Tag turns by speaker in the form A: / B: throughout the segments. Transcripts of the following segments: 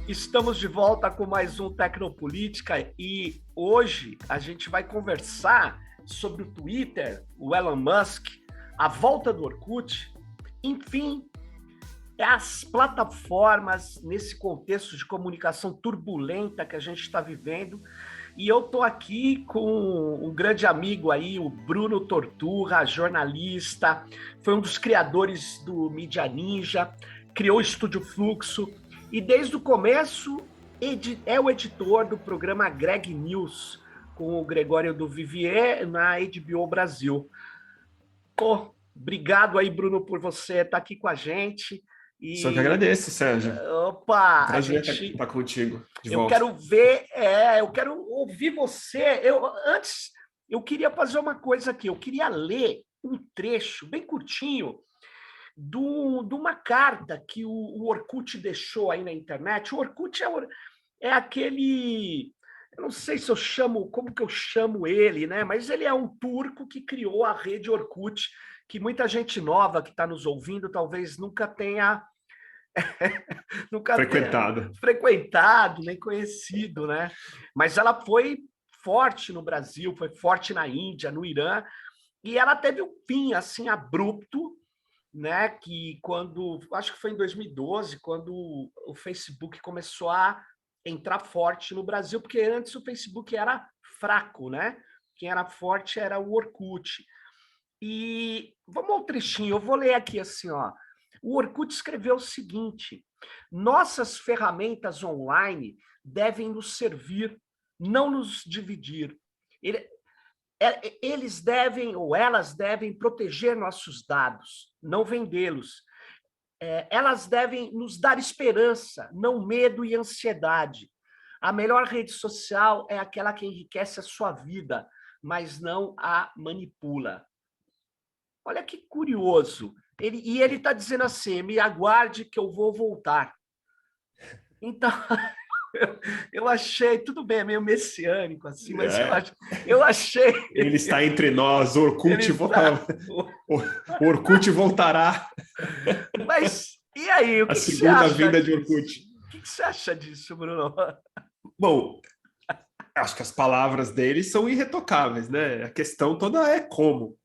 A: Estamos de volta com mais um Tecnopolítica e hoje a gente vai conversar sobre o Twitter, o Elon Musk, a volta do Orkut, enfim, as plataformas nesse contexto de comunicação turbulenta que a gente está vivendo. E eu estou aqui com um grande amigo aí, o Bruno Torturra, jornalista, foi um dos criadores do Mídia Ninja, criou o Estúdio Fluxo, e desde o começo é o editor do programa Greg News, com o Gregório do Vivier, na HBO Brasil. Pô, obrigado aí, Bruno, por você estar aqui com a gente.
B: Só que agradeço, Sérgio.
A: Opa,
B: Prazer estar contigo de
A: eu
B: volta.
A: Eu quero ouvir você. Antes, eu queria fazer uma coisa aqui. Eu queria ler um trecho bem curtinho de uma carta que o Orkut deixou aí na internet. O Orkut é aquele... Eu não sei se eu chamo... Como que eu chamo ele, né? Mas ele é um turco que criou a rede Orkut, que muita gente nova que está nos ouvindo talvez nunca tenha frequentado, nem conhecido, né? Mas ela foi forte no Brasil, foi forte na Índia, no Irã, e ela teve um fim assim abrupto, né? Que acho que foi em 2012, quando o Facebook começou a entrar forte no Brasil, porque antes o Facebook era fraco, né? Quem era forte era o Orkut. E vamos ao trechinho, eu vou ler aqui assim, ó. O Orkut escreveu o seguinte: nossas ferramentas online devem nos servir, não nos dividir. Eles devem, ou elas devem, proteger nossos dados, não vendê-los. Elas devem nos dar esperança, não medo e ansiedade. A melhor rede social é aquela que enriquece a sua vida, mas não a manipula. Olha que curioso. Ele está dizendo assim: me aguarde que eu vou voltar. Então, eu achei, tudo bem, é meio messiânico assim, mas eu achei...
B: Ele está entre nós, o Orkut voltará.
A: Mas, e aí, o que
B: você acha? A segunda vinda de Orkut.
A: O que você acha disso, Bruno?
B: Bom, acho que as palavras dele são irretocáveis, né? A questão toda é como.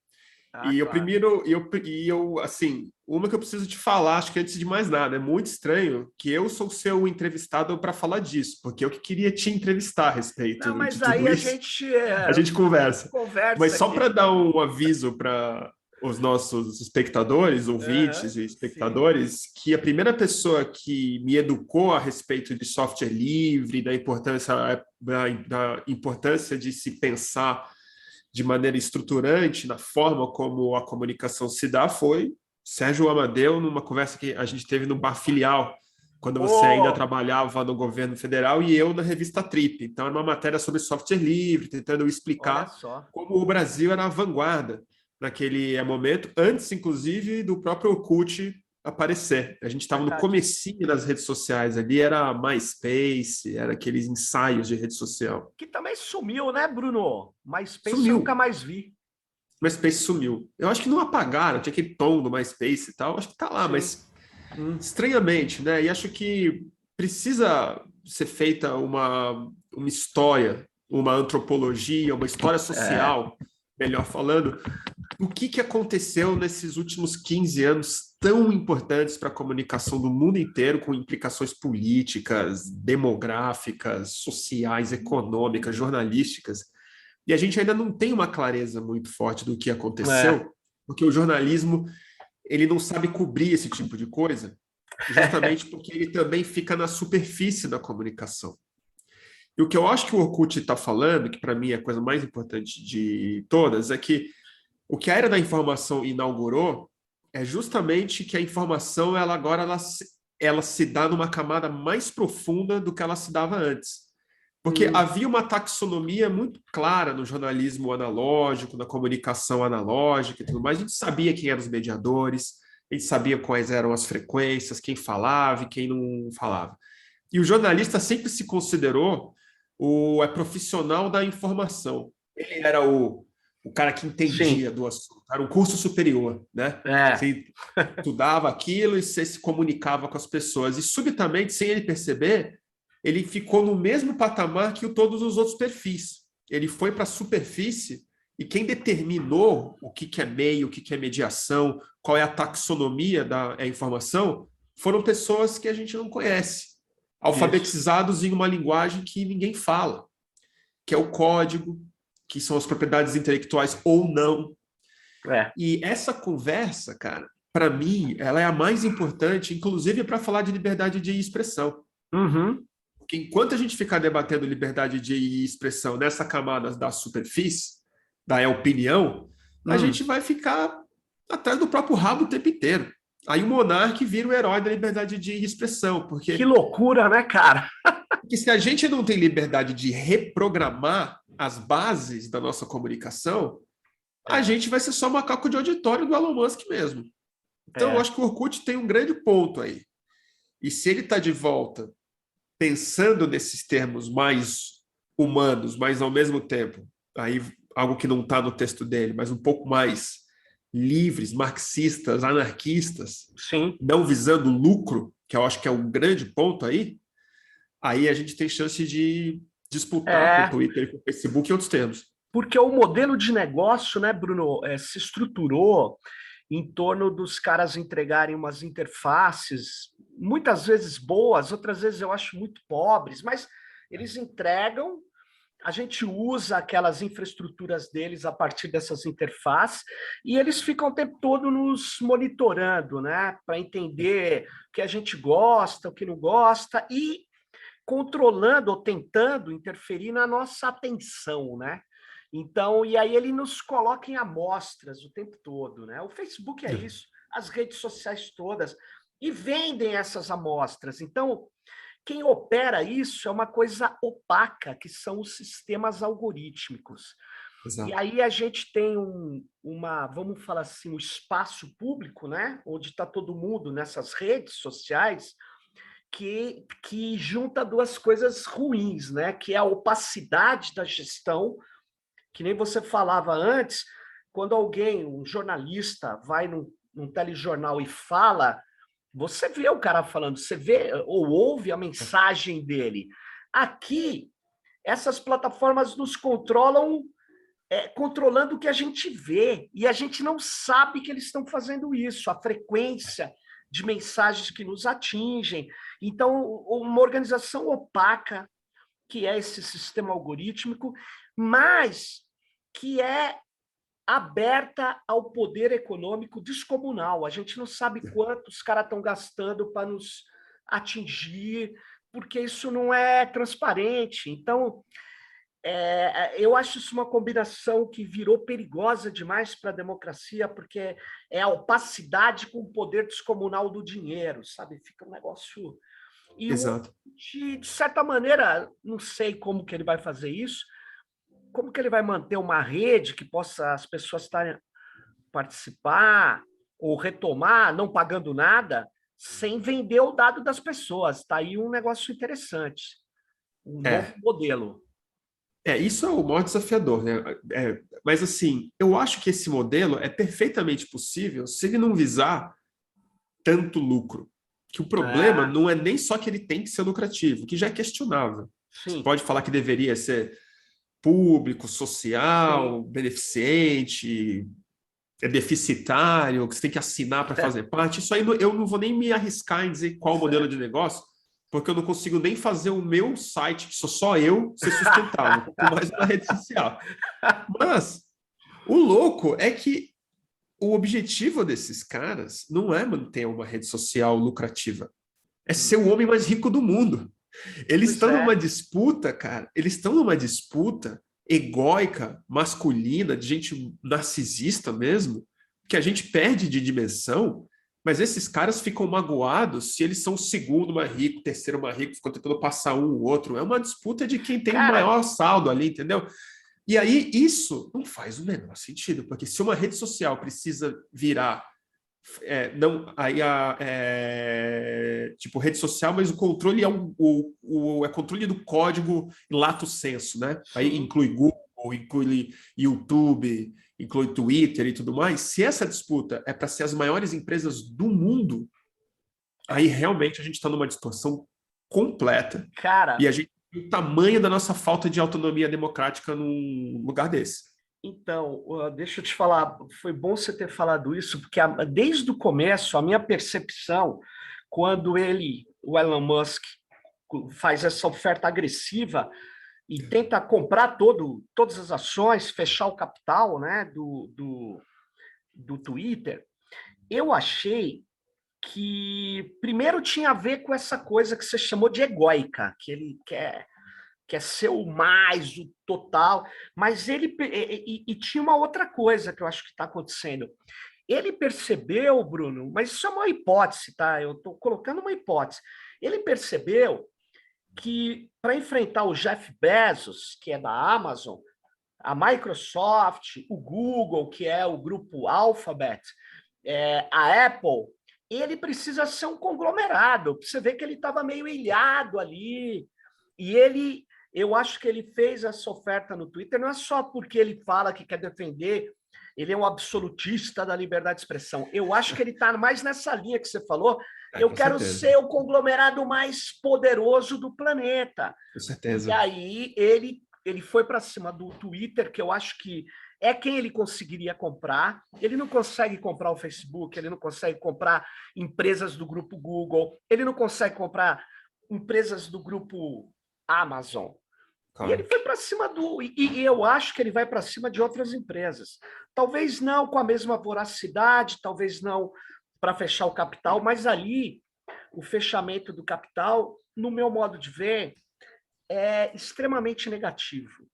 B: Assim, uma que eu preciso te falar, acho que antes de mais nada, é muito estranho que eu sou seu entrevistado para falar disso, porque eu que queria te entrevistar a respeito
A: mas
B: de tudo
A: aí
B: isso. A gente conversa. Mas só para dar um aviso para os nossos espectadores, ouvintes e espectadores, sim, que a primeira pessoa que me educou a respeito de software livre, da importância de se pensar de maneira estruturante na forma como a comunicação se dá foi Sérgio Amadeu, numa conversa que a gente teve no Bar Filial, quando você ainda trabalhava no governo federal, e eu na revista Trip. Então, era uma matéria sobre software livre, tentando explicar como o Brasil era a vanguarda naquele momento, antes, inclusive, do próprio Orkut aparecer. A gente estava no comecinho das redes sociais ali, era MySpace, era aqueles ensaios de rede social.
A: Que também sumiu, né, Bruno? MySpace
B: sumiu.
A: Eu nunca mais vi.
B: MySpace sumiu. Eu acho que não apagaram, tinha aquele tom do MySpace e tal, acho que tá lá, sim, mas estranhamente, né? E acho que precisa ser feita uma história, uma antropologia, uma história social, melhor falando, o que aconteceu nesses últimos 15 anos tão importantes para a comunicação do mundo inteiro, com implicações políticas, demográficas, sociais, econômicas, jornalísticas. E a gente ainda não tem uma clareza muito forte do que aconteceu, porque o jornalismo ele não sabe cobrir esse tipo de coisa, justamente porque ele também fica na superfície da comunicação. E o que eu acho que o Orkut está falando, que para mim é a coisa mais importante de todas, é que o que a Era da Informação inaugurou é justamente que a informação ela se dá numa camada mais profunda do que ela se dava antes. Porque havia uma taxonomia muito clara no jornalismo analógico, na comunicação analógica e tudo mais. A gente sabia quem eram os mediadores, a gente sabia quais eram as frequências, quem falava e quem não falava. E o jornalista sempre se considerou o profissional da informação. Ele era o cara que entendia do assunto. Era um curso superior, né? Você estudava aquilo e você se comunicava com as pessoas. E, subitamente, sem ele perceber, ele ficou no mesmo patamar que todos os outros perfis. Ele foi para a superfície e quem determinou o que é meio, o que é mediação, qual é a taxonomia da informação, foram pessoas que a gente não conhece, alfabetizados em uma linguagem que ninguém fala, que é o código, que são as propriedades intelectuais ou não. E essa conversa, cara, para mim, ela é a mais importante, inclusive para falar de liberdade de expressão. Porque enquanto a gente ficar debatendo liberdade de expressão nessa camada da superfície, da opinião, a gente vai ficar atrás do próprio rabo o tempo inteiro. Aí o monarca vira o herói da liberdade de expressão. Porque...
A: Que loucura, né, cara?
B: Porque se a gente não tem liberdade de reprogramar as bases da nossa comunicação, a gente vai ser só macaco de auditório do Elon Musk mesmo. Então, eu acho que o Orkut tem um grande ponto aí. E se ele está de volta pensando nesses termos mais humanos, mas ao mesmo tempo, aí algo que não está no texto dele, mas um pouco mais livres, marxistas, anarquistas,
A: sim,
B: não visando lucro, que eu acho que é um grande ponto aí a gente tem chance de disputar com o Twitter, com o Facebook e outros termos.
A: Porque o modelo de negócio, né, Bruno, se estruturou em torno dos caras entregarem umas interfaces, muitas vezes boas, outras vezes eu acho muito pobres, mas eles entregam, a gente usa aquelas infraestruturas deles a partir dessas interfaces e eles ficam o tempo todo nos monitorando, né, para entender o que a gente gosta, o que não gosta e controlando ou tentando interferir na nossa atenção, né? Então, e aí ele nos coloca em amostras o tempo todo, né? O Facebook é isso, as redes sociais todas, e vendem essas amostras. Então, quem opera isso é uma coisa opaca, que são os sistemas algorítmicos. Exato. E aí a gente tem vamos falar assim, um espaço público, né? Onde está todo mundo nessas redes sociais, que junta duas coisas ruins, né? Que é a opacidade da gestão, que nem você falava antes, quando alguém, um jornalista, vai num telejornal e fala, você vê o cara falando, você vê ou ouve a mensagem dele. Aqui, essas plataformas nos controlam, controlando o que a gente vê, e a gente não sabe que eles estão fazendo isso, a frequência de mensagens que nos atingem. Então, uma organização opaca, que é esse sistema algorítmico, mas que é aberta ao poder econômico descomunal. A gente não sabe quanto os caras estão gastando para nos atingir, porque isso não é transparente. Então, eu acho isso uma combinação que virou perigosa demais para a democracia, porque é a opacidade com o poder descomunal do dinheiro, sabe? Fica um negócio... E
B: exato.
A: De certa maneira, não sei como que ele vai fazer isso, como que ele vai manter uma rede que possa as pessoas participar ou retomar, não pagando nada, sem vender o dado das pessoas. Está aí um negócio interessante, um novo modelo.
B: Isso é o maior desafiador, né? Mas, assim, eu acho que esse modelo é perfeitamente possível se ele não visar tanto lucro. Que o problema não é nem só que ele tem que ser lucrativo, que já é questionável. Sim. Você pode falar que deveria ser público, social, sim, beneficente, deficitário, que você tem que assinar para fazer parte. Isso aí eu não vou nem me arriscar em dizer qual modelo de negócio, porque eu não consigo nem fazer o meu site, que sou só eu, ser sustentável, com mais uma rede social. Mas o louco é que o objetivo desses caras não é manter uma rede social lucrativa, é ser o homem mais rico do mundo. Eles estão numa disputa, cara, eles estão numa disputa egóica, masculina, de gente narcisista mesmo, que a gente perde de dimensão, mas esses caras ficam magoados se eles são o segundo mais rico, o terceiro mais rico, ficam tentando passar um ou outro. É uma disputa de quem tem o maior saldo ali, entendeu? E aí isso não faz o menor sentido, porque se uma rede social precisa virar tipo rede social, mas o controle é controle do código lato sensu, né? Aí inclui Google, inclui YouTube, inclui Twitter e tudo mais. Se essa disputa é para ser as maiores empresas do mundo, aí realmente a gente está numa distorção completa.
A: Cara,
B: E a gente o tamanho da nossa falta de autonomia democrática num lugar desse.
A: então, deixa eu te falar, foi bom você ter falado isso, porque desde o começo, a minha percepção, quando o Elon Musk, faz essa oferta agressiva e tenta comprar todas as ações, fechar o capital, né, do Twitter, eu achei que primeiro tinha a ver com essa coisa que você chamou de egóica, que ele quer ser o mais, o total, mas e tinha uma outra coisa que eu acho que está acontecendo. Ele percebeu, Bruno, mas isso é uma hipótese, tá? Eu estou colocando uma hipótese. Ele percebeu que para enfrentar o Jeff Bezos, que é da Amazon, a Microsoft, o Google, que é o grupo Alphabet, a Apple, ele precisa ser um conglomerado. Você vê que ele estava meio ilhado ali. E eu acho que ele fez essa oferta no Twitter, não é só porque ele fala que quer defender, ele é um absolutista da liberdade de expressão. Eu acho que ele está mais nessa linha que você falou. Eu quero ser o conglomerado mais poderoso do planeta.
B: Com certeza.
A: E aí ele foi para cima do Twitter, que eu acho que é quem ele conseguiria comprar. Ele não consegue comprar o Facebook, ele não consegue comprar empresas do grupo Google, ele não consegue comprar empresas do grupo Amazon. Claro. E ele foi para cima e eu acho que ele vai para cima de outras empresas. Talvez não com a mesma voracidade, talvez não para fechar o capital, mas ali o fechamento do capital, no meu modo de ver, é extremamente negativo.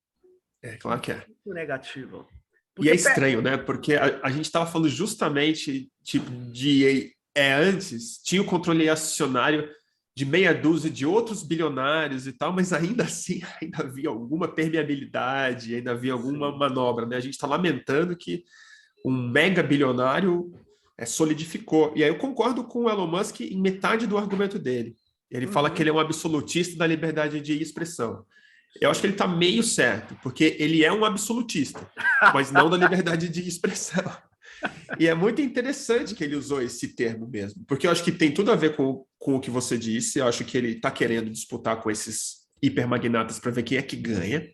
B: Claro que é.
A: Muito negativo.
B: Porque e é estranho, né? Porque a gente estava falando justamente tipo de antes tinha o controle acionário de meia dúzia de outros bilionários e tal, mas ainda assim ainda havia alguma permeabilidade, ainda havia alguma manobra, né? A gente está lamentando que um mega bilionário solidificou. E aí eu concordo com o Elon Musk em metade do argumento dele. Ele fala que ele é um absolutista da liberdade de expressão. Eu acho que ele está meio certo, porque ele é um absolutista, mas não da liberdade de expressão. E é muito interessante que ele usou esse termo mesmo, porque eu acho que tem tudo a ver com o que você disse. Eu acho que ele está querendo disputar com esses hipermagnatas para ver quem é que ganha.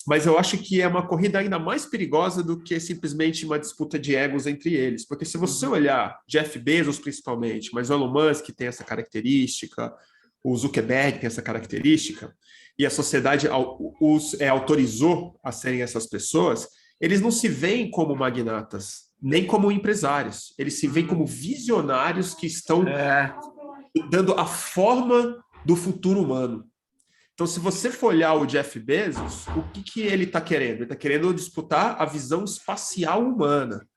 B: Mas eu acho que é uma corrida ainda mais perigosa do que simplesmente uma disputa de egos entre eles. Porque se você olhar Jeff Bezos principalmente, mas o Elon Musk tem essa característica, o Zuckerberg tem essa característica, e a sociedade os autorizou a serem essas pessoas, eles não se veem como magnatas, nem como empresários. Eles se veem como visionários que estão dando a forma do futuro humano. Então, se você for olhar o Jeff Bezos, o que ele está querendo? Ele está querendo disputar a visão espacial humana.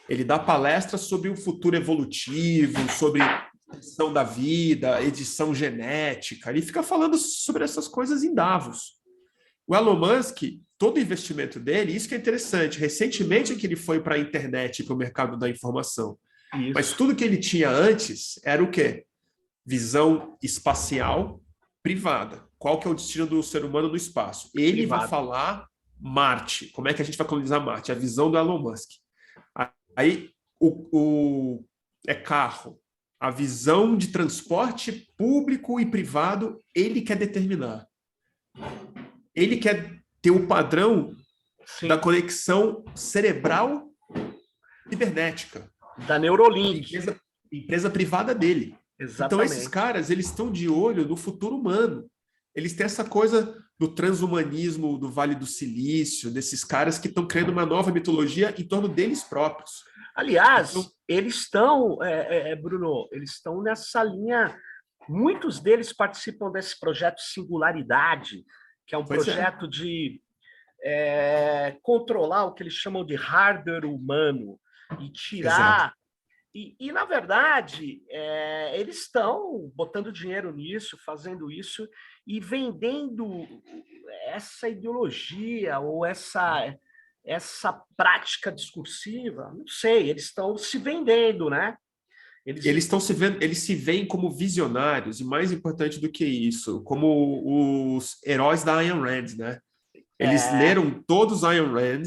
B: Ele dá palestras sobre o futuro evolutivo, sobre a questão da vida, edição genética. Ele fica falando sobre essas coisas em Davos. O Elon Musk, todo o investimento dele, isso que é interessante, recentemente é que ele foi para a internet e para o mercado da informação. Isso. Mas tudo que ele tinha antes era o quê? Visão espacial privada. Qual que é o destino do ser humano no espaço? Ele vai falar Marte. Como é que a gente vai colonizar Marte? A visão do Elon Musk. Aí, é carro. A visão de transporte público e privado, ele quer determinar. Ele quer ter o padrão da conexão cerebral cibernética.
A: Da Neurolink.
B: Empresa privada dele.
A: Exatamente.
B: Então, esses caras, eles estão de olho no futuro humano. Eles têm essa coisa do transhumanismo, do Vale do Silício, desses caras que estão criando uma nova mitologia em torno deles próprios.
A: Aliás, então, eles estão, Bruno, eles estão nessa linha. Muitos deles participam desse projeto Singularidade, que é um projeto de controlar o que eles chamam de hardware humano e tirar... E, na verdade, eles estão botando dinheiro nisso, fazendo isso e vendendo essa ideologia ou essa prática discursiva. Não sei, eles estão se vendendo, né?
B: Eles se veem como visionários e, mais importante do que isso, como os heróis da Ayn Rand, né? Eles leram todos Ayn Rand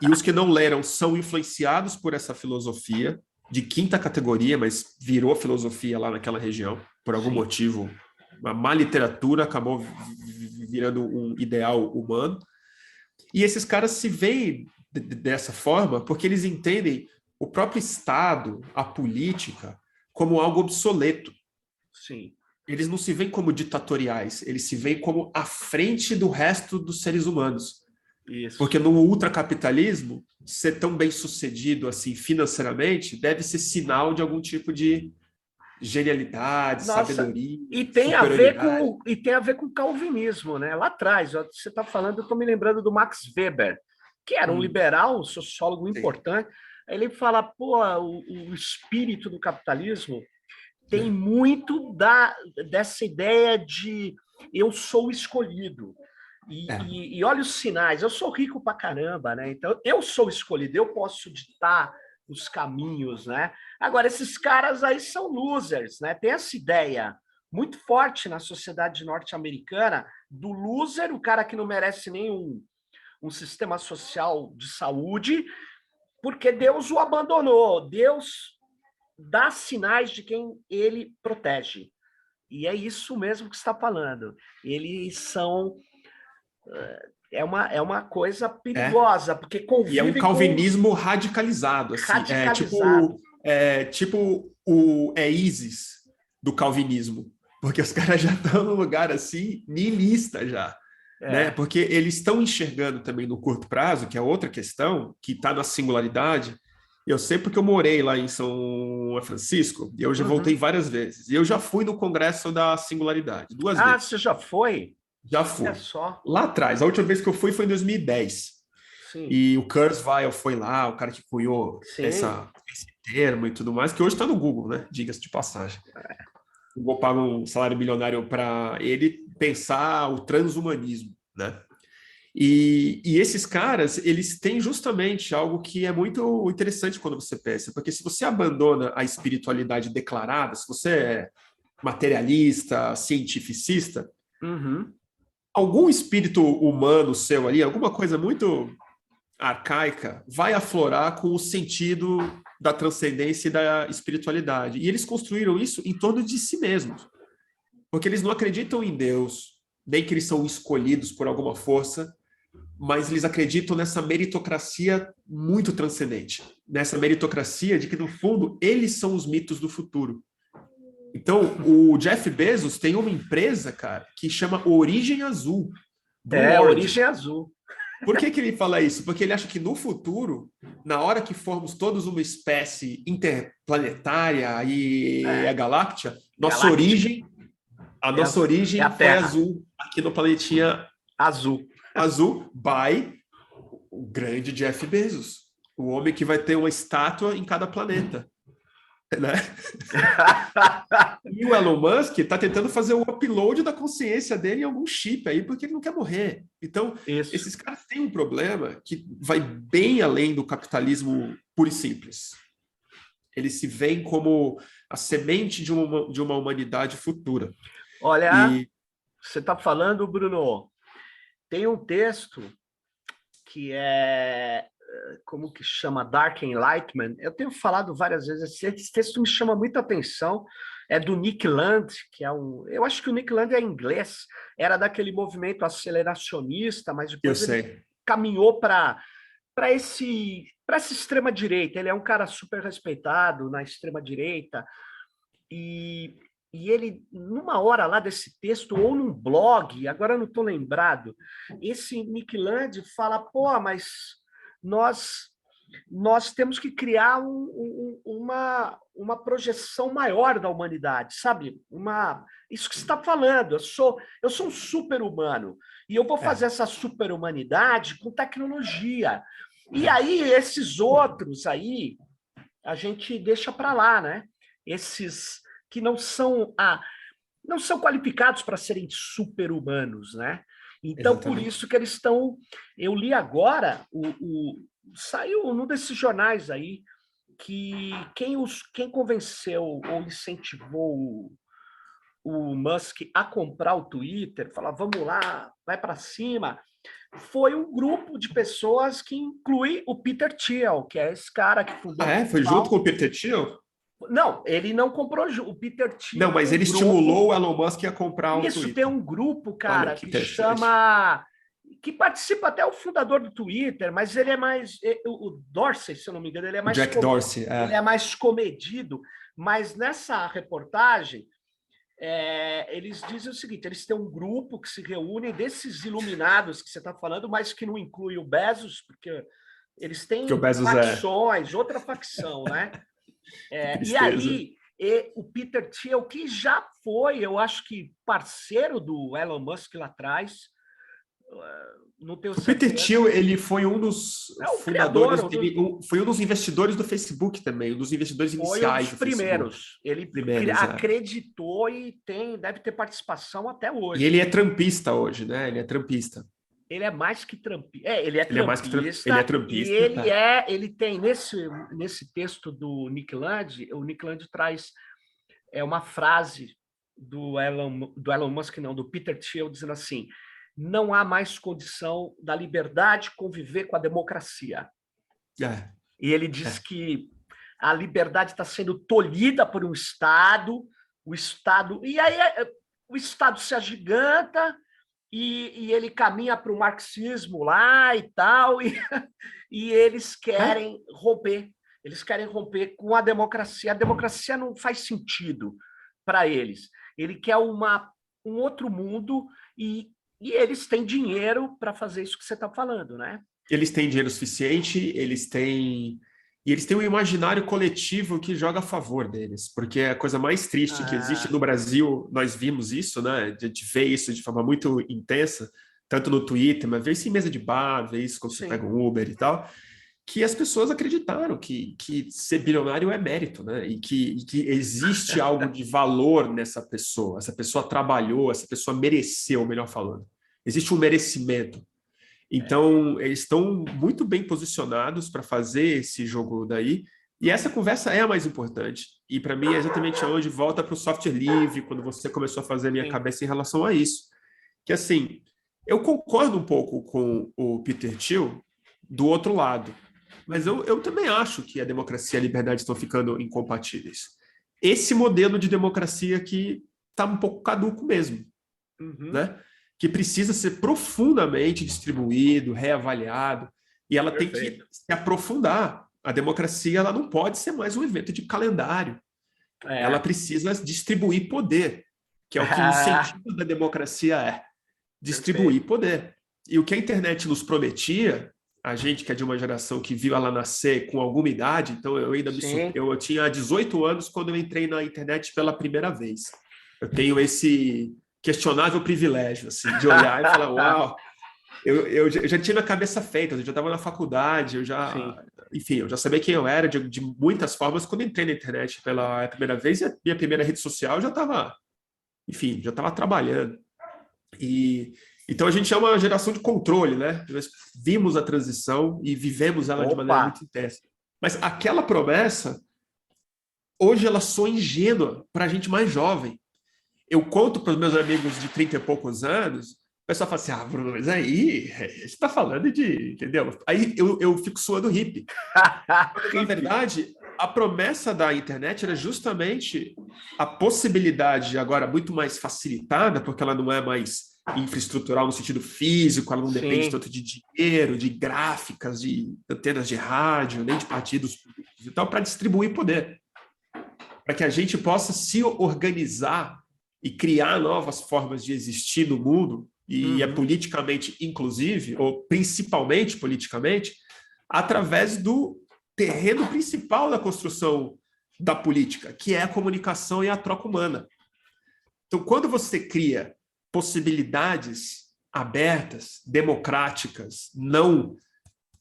B: e os que não leram são influenciados por essa filosofia de quinta categoria, mas virou filosofia lá naquela região, por algum motivo uma má literatura acabou virando um ideal humano. E esses caras se veem dessa forma porque eles entendem o próprio Estado, a política, como algo obsoleto.
A: Sim.
B: Eles não se veem como ditatoriais, eles se veem como à frente do resto dos seres humanos.
A: Isso.
B: Porque no ultracapitalismo, ser tão bem sucedido assim financeiramente deve ser sinal de algum tipo de genialidade, sabedoria,
A: e tem a ver com o calvinismo, né? Lá atrás, ó, você está falando, eu estou me lembrando do Max Weber, que era um liberal, um sociólogo importante. Ele fala, pô, o espírito do capitalismo tem muito dessa ideia de eu sou o escolhido. E olha os sinais, eu sou rico pra caramba, né? Então eu sou o escolhido, eu posso ditar os caminhos, né? Agora, esses caras aí são losers, né? Tem essa ideia muito forte na sociedade norte-americana do loser, o cara que não merece nenhum um sistema social de saúde, porque Deus o abandonou. Deus dá sinais de quem ele protege. E é isso mesmo que você está falando. Eles são... É uma coisa perigosa, porque convive
B: e é um calvinismo radicalizado. Assim,
A: radicalizado.
B: Tipo o ISIS do calvinismo. Porque os caras já estão num lugar assim, niilista já. Né? Porque eles estão enxergando também no curto prazo, que é outra questão, que está na singularidade. Eu sei porque eu morei lá em São Francisco, e eu já voltei várias vezes. E eu já fui no Congresso da Singularidade, 2 vezes.
A: Ah, você já foi?
B: Já fui.
A: É só.
B: Lá atrás, a última vez que eu fui foi em 2010. Sim. E o Kurzweil foi lá, o cara que cunhou esse termo e tudo mais, que hoje está no Google, né? Diga-se de passagem. O Google paga um salário milionário para ele pensar o transhumanismo, né? E esses caras, eles têm justamente algo que é muito interessante quando você pensa, porque se você abandona a espiritualidade declarada, se você é materialista, cientificista, algum espírito humano seu ali, alguma coisa muito arcaica, vai aflorar com o sentido da transcendência e da espiritualidade. E eles construíram isso em torno de si mesmos, porque eles não acreditam em Deus, nem que eles são escolhidos por alguma força, mas eles acreditam nessa meritocracia muito transcendente, nessa meritocracia de que, no fundo, eles são os mitos do futuro. Então, o Jeff Bezos tem uma empresa, cara, que chama Origem Azul.
A: Origem Azul.
B: Por que ele fala isso? Porque ele acha que no futuro, na hora que formos todos uma espécie interplanetária e a galáctea, nossa origem foi azul aqui no planetinha
A: azul.
B: Azul by o grande Jeff Bezos, o homem que vai ter uma estátua em cada planeta. Né? E o Elon Musk está tentando fazer o upload da consciência dele em algum chip aí, porque ele não quer morrer. Então, esses caras têm um problema que vai bem além do capitalismo puro e simples. Eles se veem como a semente de uma humanidade futura.
A: Olha, você está falando, Bruno, tem um texto que é... como que chama? Dark Enlightenment. Eu tenho falado várias vezes, esse texto me chama muita atenção, é do Nick Land, que é eu acho que o Nick Land é inglês, era daquele movimento aceleracionista, mas depois ele caminhou para essa extrema-direita. Ele é um cara super respeitado na extrema-direita, e ele, numa hora lá desse texto, ou num blog, agora eu não estou lembrado, esse Nick Land fala, pô, mas nós temos que criar uma projeção maior da humanidade, sabe? Isso que você está falando, eu sou um super-humano, e eu vou fazer essa super-humanidade com tecnologia. E aí, esses outros aí, a gente deixa para lá, né? Esses que não são qualificados para serem super-humanos, né? Então, exatamente. Por isso que eles estão... Eu li agora, saiu num desses jornais aí, que quem convenceu ou incentivou o Musk a comprar o Twitter, falar, vamos lá, vai para cima, foi um grupo de pessoas que inclui o Peter Thiel, que é esse cara que fundou...
B: Foi junto com o Peter Thiel?
A: Não, ele não comprou o Peter Thiel.
B: Não, mas ele estimulou o Elon Musk a comprar o
A: Isso,
B: Twitter.
A: tem um grupo, cara,
B: Olha, que
A: chama... Que participa até o fundador do Twitter, mas ele é mais... O Dorsey, se eu não me engano, ele é mais...
B: Jack Dorsey,
A: Ele é mais comedido. Mas nessa reportagem, eles dizem o seguinte, eles têm um grupo que se reúne desses iluminados que você está falando, mas que não inclui o Bezos, porque eles têm facções, outra facção, né? E aí, o Peter Thiel, que já foi, eu acho que parceiro do Elon Musk lá atrás, não tenho certeza.
B: O Peter Thiel, ele foi um dos fundadores, foi um dos investidores do Facebook também, um dos investidores iniciais
A: do Facebook. Foi um dos primeiros. Ele acreditou e deve ter participação até hoje.
B: E ele é trampista hoje, né? Ele é trampista.
A: Ele é mais que trampista. Ele é trampista.
B: Ele é trampista.
A: E ele tem, nesse texto do Nick Land, o Nick Land traz uma frase do Elon Musk, não, do Peter Thiel, dizendo assim: não há mais condição da liberdade conviver com a democracia. E ele diz que a liberdade está sendo tolhida por um Estado, e aí o Estado se agiganta, e ele caminha para o marxismo lá e tal, e eles querem romper. Eles querem romper com a democracia. A democracia não faz sentido para eles. Ele quer um outro mundo e eles têm dinheiro para fazer isso que você está falando, né?
B: Eles têm dinheiro suficiente, eles têm um imaginário coletivo que joga a favor deles, porque é a coisa mais triste que existe no Brasil. Nós vimos isso, né? A gente vê isso de forma muito intensa, tanto no Twitter, mas vê isso em mesa de bar, vê isso quando você pega um Uber e tal, que as pessoas acreditaram que ser bilionário é mérito, né? E que existe algo de valor nessa pessoa. Essa pessoa trabalhou, essa pessoa mereceu, melhor falando. Existe um merecimento. Então, eles estão muito bem posicionados para fazer esse jogo daí. E essa conversa é a mais importante. E, para mim, é exatamente onde volta para o software livre, quando você começou a fazer a minha cabeça em relação a isso. Que, assim, eu concordo um pouco com o Peter Thiel do outro lado. Mas eu também acho que a democracia e a liberdade estão ficando incompatíveis. Esse modelo de democracia que está um pouco caduco mesmo, né? Que precisa ser profundamente distribuído, reavaliado, e ela tem que se aprofundar. A democracia ela não pode ser mais um evento de calendário. Ela precisa distribuir poder, que é o que o sentido da democracia é. Distribuir poder. E o que a internet nos prometia, a gente que é de uma geração que viu ela nascer com alguma idade, então eu ainda eu tinha 18 anos quando eu entrei na internet pela primeira vez. Eu tenho esse questionável privilégio, assim, de olhar e falar, uau, eu já tinha a cabeça feita, eu já estava na faculdade, enfim, eu já sabia quem eu era de muitas formas quando entrei na internet pela primeira vez, e a minha primeira rede social já estava trabalhando. Então a gente é uma geração de controle, né? Nós vimos a transição e vivemos ela de maneira muito intensa. Mas aquela promessa, hoje ela soa ingênua para a gente mais jovem. Eu conto para os meus amigos de 30 e poucos anos, o pessoal fala assim, Bruno, mas aí você está falando de... Entendeu? Aí eu fico suando hippie. Na verdade, a promessa da internet era justamente a possibilidade, agora muito mais facilitada, porque ela não é mais infraestrutural no sentido físico, ela não depende tanto de dinheiro, de gráficas, de antenas de rádio, nem de partidos políticos e tal, para distribuir poder. Para que a gente possa se organizar e criar novas formas de existir no mundo, e é politicamente inclusive, ou principalmente politicamente, através do terreno principal da construção da política, que é a comunicação e a troca humana. Então, quando você cria possibilidades abertas, democráticas, não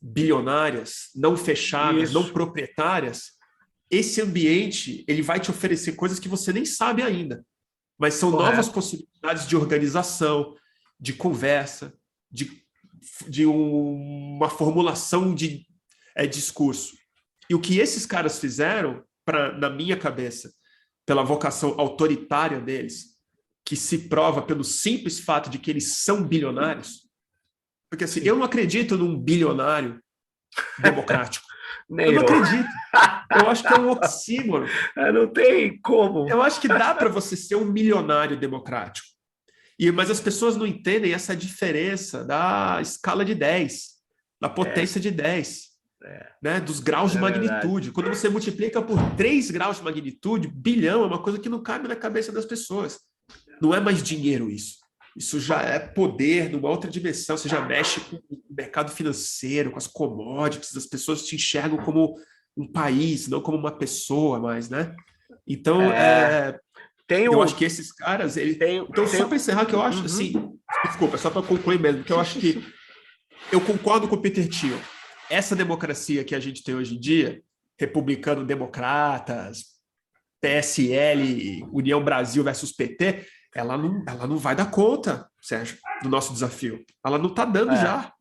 B: bilionárias, não fechadas, não proprietárias, esse ambiente ele vai te oferecer coisas que você nem sabe ainda. Mas são novas possibilidades de organização, de conversa, de uma formulação de discurso. E o que esses caras fizeram, na minha cabeça, pela vocação autoritária deles, que se prova pelo simples fato de que eles são bilionários, porque assim, eu não acredito num bilionário democrático.
A: Nem
B: Eu não
A: eu.
B: acredito. Eu acho que é um oxímoron.
A: Não tem como.
B: Eu acho que dá para você ser um milionário democrático. Mas as pessoas não entendem essa diferença da escala de 10, da potência de 10, né? Dos graus de magnitude.
A: Verdade.
B: Quando você multiplica por 3 graus de magnitude, bilhão é uma coisa que não cabe na cabeça das pessoas. Não é mais dinheiro isso. Isso já é poder numa outra dimensão. Você já mexe com o mercado financeiro, com as commodities. As pessoas te enxergam como um país, não como uma pessoa mais, né? Então, eu acho que esses caras... Então, só para encerrar, que eu acho, assim... Desculpa, só para concluir mesmo, que eu acho que... Eu concordo com o Peter Thiel. Essa democracia que a gente tem hoje em dia, republicano-democratas, PSL, União Brasil versus PT, ela não vai dar conta, Sérgio, do nosso desafio. Ela não está dando já.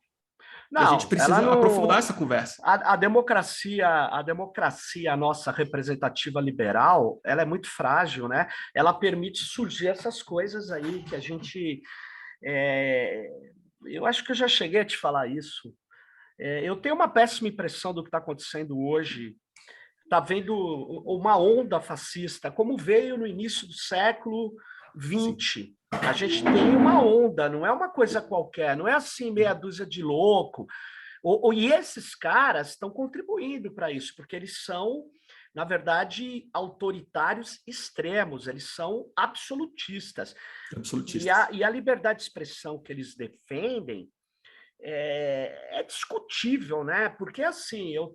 A: Não,
B: a gente precisa aprofundar essa conversa.
A: A democracia nossa representativa liberal, ela é muito frágil, né? Ela permite surgir essas coisas aí que a gente... eu acho que eu já cheguei a te falar isso. Eu tenho uma péssima impressão do que está acontecendo hoje. Está vendo uma onda fascista, como veio no início do século XX. A gente tem uma onda, não é uma coisa qualquer, não é assim meia dúzia de louco. E esses caras estão contribuindo para isso, porque eles são, na verdade, autoritários extremos, eles são absolutistas. E a liberdade de expressão que eles defendem é discutível, né? Porque assim, eu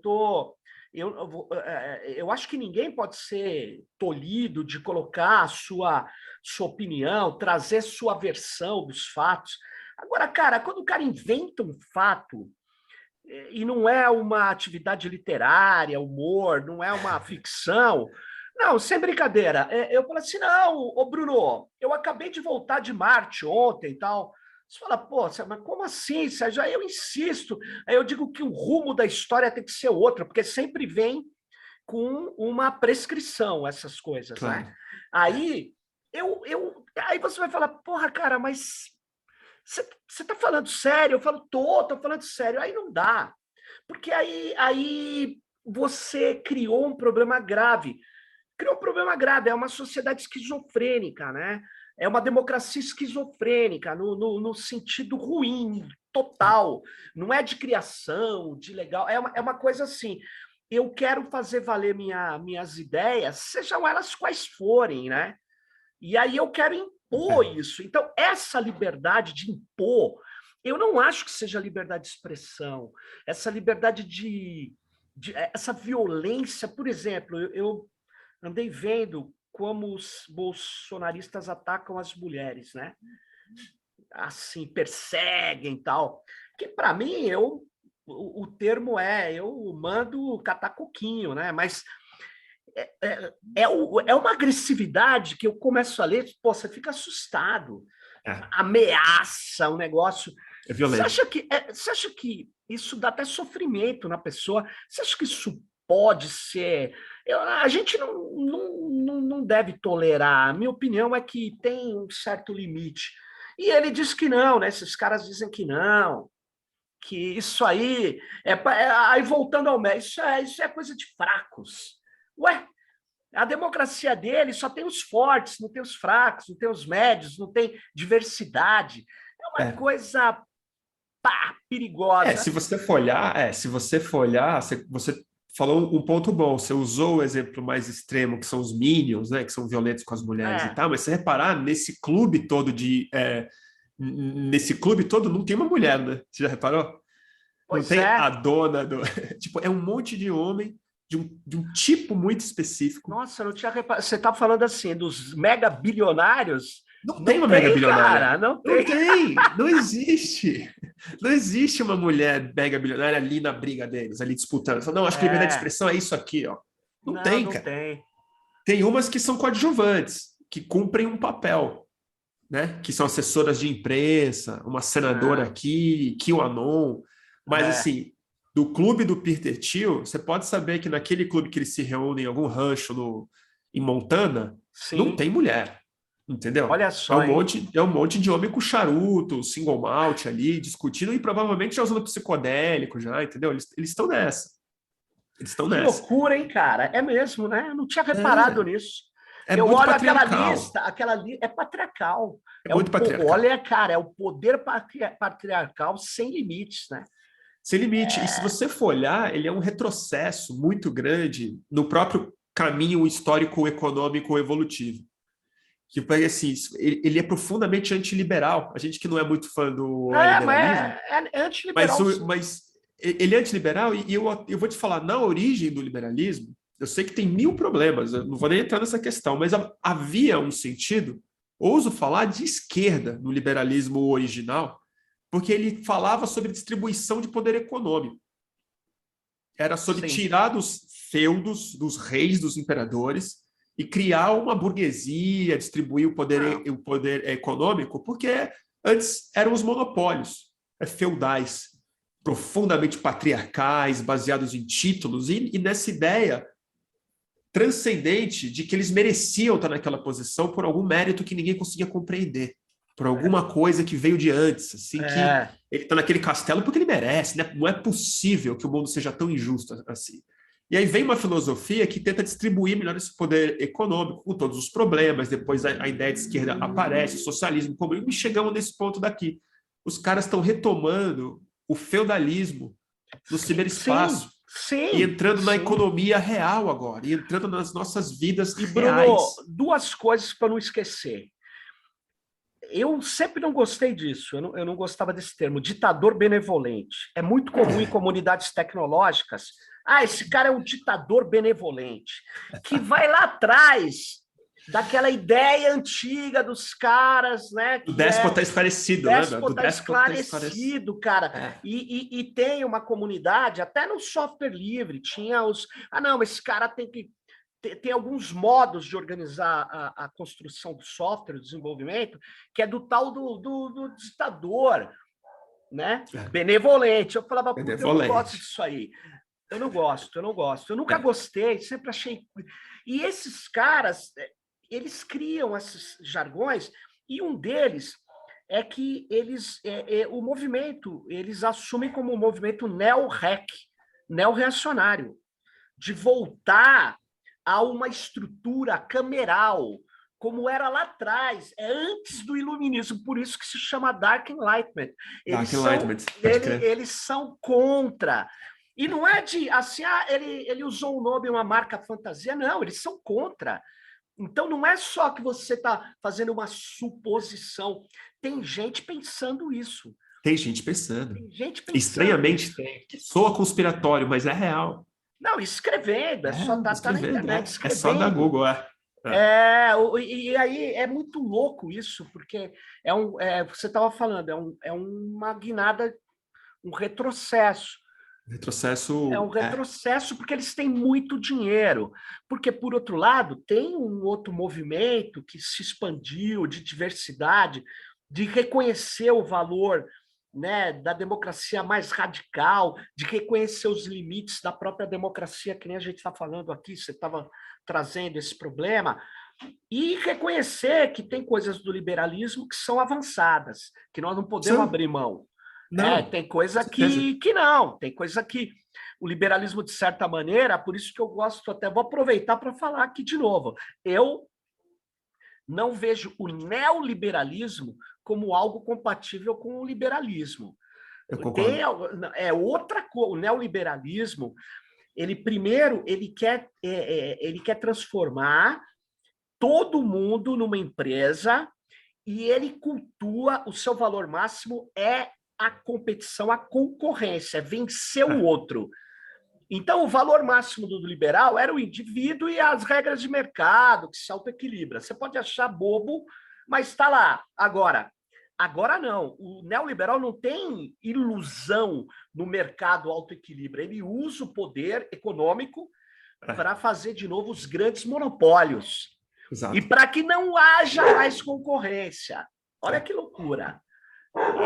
A: acho que ninguém pode ser tolhido de colocar a sua opinião, trazer sua versão dos fatos. Agora, cara, quando o cara inventa um fato, e não é uma atividade literária, humor, não é uma ficção, não, sem brincadeira, eu falo assim, não, ô Bruno, eu acabei de voltar de Marte ontem e tal. Você fala, pô, mas como assim, Sérgio? Aí eu insisto, aí eu digo que o rumo da história tem que ser outro, porque sempre vem com uma prescrição essas coisas, claro, né? Aí, aí você vai falar, porra, cara, mas você tá falando sério? Eu falo, tô falando sério. Aí não dá, porque aí você criou um problema grave. É uma sociedade esquizofrênica, né? É uma democracia esquizofrênica, no sentido ruim, total. Não é de criação, de legal. É uma coisa assim. Eu quero fazer valer minhas ideias, sejam elas quais forem, né? E aí eu quero impor isso. Então, essa liberdade de impor, eu não acho que seja liberdade de expressão. Essa liberdade essa violência, por exemplo, eu andei vendo como os bolsonaristas atacam as mulheres, né? Assim, perseguem e tal. Que, para mim, o termo eu mando catar coquinho, né? Mas é uma agressividade que eu começo a ler, pô, você fica assustado. Ameaça, um negócio...
B: É violento.
A: Você acha que isso dá até sofrimento na pessoa? Você acha que isso pode ser... a gente não deve tolerar. A minha opinião é que tem um certo limite. E ele diz que não, né? Esses caras dizem que não, que isso aí... aí voltando ao médico, isso é coisa de fracos. Ué, a democracia dele só tem os fortes, não tem os fracos, não tem os médios, não tem diversidade. É uma coisa perigosa.
B: Se você for olhar, você falou um ponto bom. Você usou o exemplo mais extremo, que são os Minions, né, que são violentos com as mulheres e tal, mas se você reparar, nesse clube todo não tem uma mulher, né? Você já reparou? Pois não tem a dona do... tipo, é um monte de homem de um tipo muito específico.
A: Nossa, não tinha reparado. Você está falando assim, dos mega bilionários?
B: Não tem uma mega bilionária.
A: Cara, não tem.
B: Não existe. Não existe uma mulher mega bilionária ali na briga deles, ali disputando. Não, acho que liberdade de expressão é isso aqui, ó. Não tem, cara. Tem umas que são coadjuvantes, que cumprem um papel, né? Que são assessoras de imprensa, uma senadora aqui, QAnon. Mas, assim, do clube do Peter Thiel, você pode saber que naquele clube que eles se reúnem em algum rancho em Montana, não tem mulher. Entendeu?
A: Olha só,
B: é um monte de homem com charuto, single malt ali, discutindo e provavelmente já usando psicodélico já, entendeu? Eles estão nessa. Eles estão
A: Que
B: nessa.
A: loucura, hein, cara? É mesmo, né? Eu não tinha reparado nisso.
B: É
A: Eu
B: muito
A: olho aquela
B: patriarcal.
A: lista, é patriarcal.
B: É muito patriarcal.
A: Olha, cara, é o poder patriarcal sem limites, né?
B: Sem limite. E se você for olhar, ele é um retrocesso muito grande no próprio caminho histórico, econômico, evolutivo. Que assim, ele é profundamente antiliberal. A gente que não é muito fã do neoliberalismo,
A: É antiliberal.
B: mas ele é antiliberal e eu vou te falar, na origem do liberalismo, eu sei que tem mil problemas, eu não vou nem entrar nessa questão, mas havia um sentido, ouso falar, de esquerda no liberalismo original, porque ele falava sobre distribuição de poder econômico. Era sobre tirar dos feudos, dos reis, dos imperadores, e criar uma burguesia, distribuir o poder econômico, porque antes eram os monopólios feudais, profundamente patriarcais, baseados em títulos, e nessa ideia transcendente de que eles mereciam estar naquela posição por algum mérito que ninguém conseguia compreender, por alguma coisa que veio de antes, assim, que ele está naquele castelo porque ele merece, né? Não é possível que o mundo seja tão injusto assim. E aí vem uma filosofia que tenta distribuir melhor esse poder econômico, com todos os problemas, depois a ideia de esquerda aparece, o socialismo, comunismo, e chegamos nesse ponto daqui. Os caras estão retomando o feudalismo no ciberespaço, e entrando na economia real agora, e entrando nas nossas vidas reais.
A: Bruno, duas coisas para não esquecer. Eu sempre não gostei disso, eu não gostava desse termo, ditador benevolente. É muito comum em comunidades tecnológicas. Esse cara é um ditador benevolente, que vai lá atrás daquela ideia antiga dos caras, né?
B: O déspota esclarecido, né?
A: Do déspota esclarecido, cara. E tem uma comunidade, até no software livre, tinha os... não, esse cara tem alguns modos de organizar a construção do software, o desenvolvimento, que é do tal do ditador, né? Benevolente. Eu falava, eu não gosto disso aí. Eu não gosto. Eu nunca gostei, sempre achei... E esses caras, eles criam esses jargões, e um deles é que o movimento, eles assumem como um movimento neo-reacionário, de voltar a uma estrutura cameral, como era lá atrás, antes do iluminismo, por isso que se chama Dark Enlightenment. Eles são contra. E não é de, assim, ele usou um nome, uma marca fantasia, não, eles são contra. Então, não é só que você está fazendo uma suposição, tem gente pensando isso.
B: Tem gente pensando. Estranhamente, soa conspiratório, mas é real.
A: Não, escrevendo, só tá na internet, escrevendo.
B: É só da Google,
A: E aí é muito louco isso, porque você estava falando, é uma guinada, um retrocesso.
B: É
A: um retrocesso porque eles têm muito dinheiro. Porque, por outro lado, tem um outro movimento que se expandiu de diversidade, de reconhecer o valor, né, da democracia mais radical, de reconhecer os limites da própria democracia, que nem a gente está falando aqui, você estava trazendo esse problema, e reconhecer que tem coisas do liberalismo que são avançadas, que nós não podemos abrir mão. Tem coisa que não, tem coisa que o liberalismo, de certa maneira, por isso que eu gosto, até vou aproveitar para falar aqui de novo, eu não vejo o neoliberalismo como algo compatível com o liberalismo. É outra coisa. O neoliberalismo, ele quer transformar todo mundo numa empresa, e ele cultua, o seu valor máximo é a competição, a concorrência, é vencer o outro. Então, o valor máximo do liberal era o indivíduo e as regras de mercado, que se autoequilibra. Você pode achar bobo, mas está lá. Agora não. O neoliberal não tem ilusão no mercado autoequilíbrio. Ele usa o poder econômico para fazer de novo os grandes monopólios. Exato. E para que não haja mais concorrência. Olha que loucura.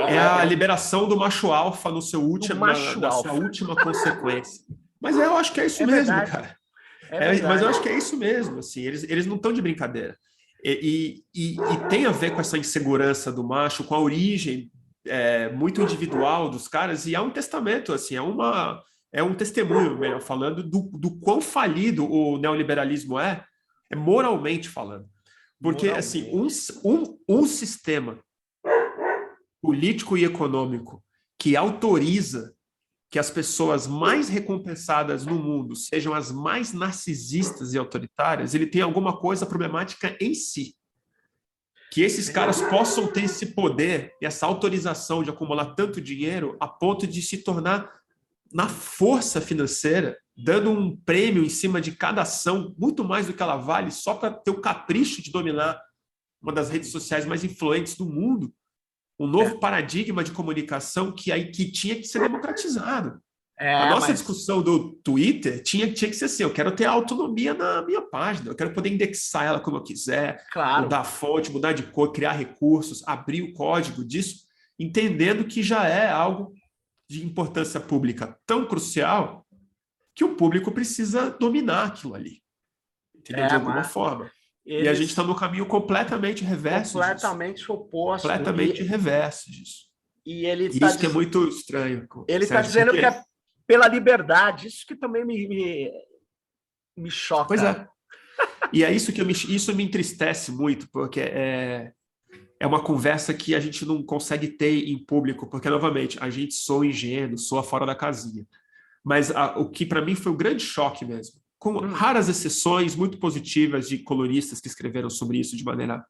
B: É a liberação do macho alfa na sua última consequência. Mas eu acho que é isso mesmo,
A: verdade.
B: Cara. Mas eu acho que é isso mesmo. Assim, eles não estão de brincadeira. E tem a ver com essa insegurança do macho, com a origem muito individual dos caras, e há um testamento, assim, é é um testemunho, melhor falando, do quão falido o neoliberalismo é moralmente falando. Porque, assim, um sistema político e econômico que autoriza que as pessoas mais recompensadas no mundo sejam as mais narcisistas e autoritárias, ele tem alguma coisa problemática em si. Que esses caras possam ter esse poder e essa autorização de acumular tanto dinheiro a ponto de se tornar, na força financeira, dando um prêmio em cima de cada ação, muito mais do que ela vale, só para ter o capricho de dominar uma das redes sociais mais influentes do mundo, um novo paradigma de comunicação que tinha que ser democratizado. A nossa discussão do Twitter tinha que ser assim, eu quero ter autonomia na minha página, eu quero poder indexar ela como eu quiser, mudar a fonte, mudar de cor, criar recursos, abrir o código disso, entendendo que já é algo de importância pública tão crucial que o público precisa dominar aquilo ali, entendeu? De alguma forma. E a gente está no caminho completamente reverso
A: completamente oposto.
B: Completamente reverso disso.
A: E ele
B: isso que é muito estranho.
A: Ele está dizendo que é pela liberdade. Isso que também me choca.
B: Pois é. E é isso que isso me entristece muito, porque é uma conversa que a gente não consegue ter em público, porque, novamente, a gente soa ingênuo, soa fora da casinha. Mas o que, para mim, foi um grande choque mesmo, com raras exceções muito positivas de colunistas que escreveram sobre isso de maneira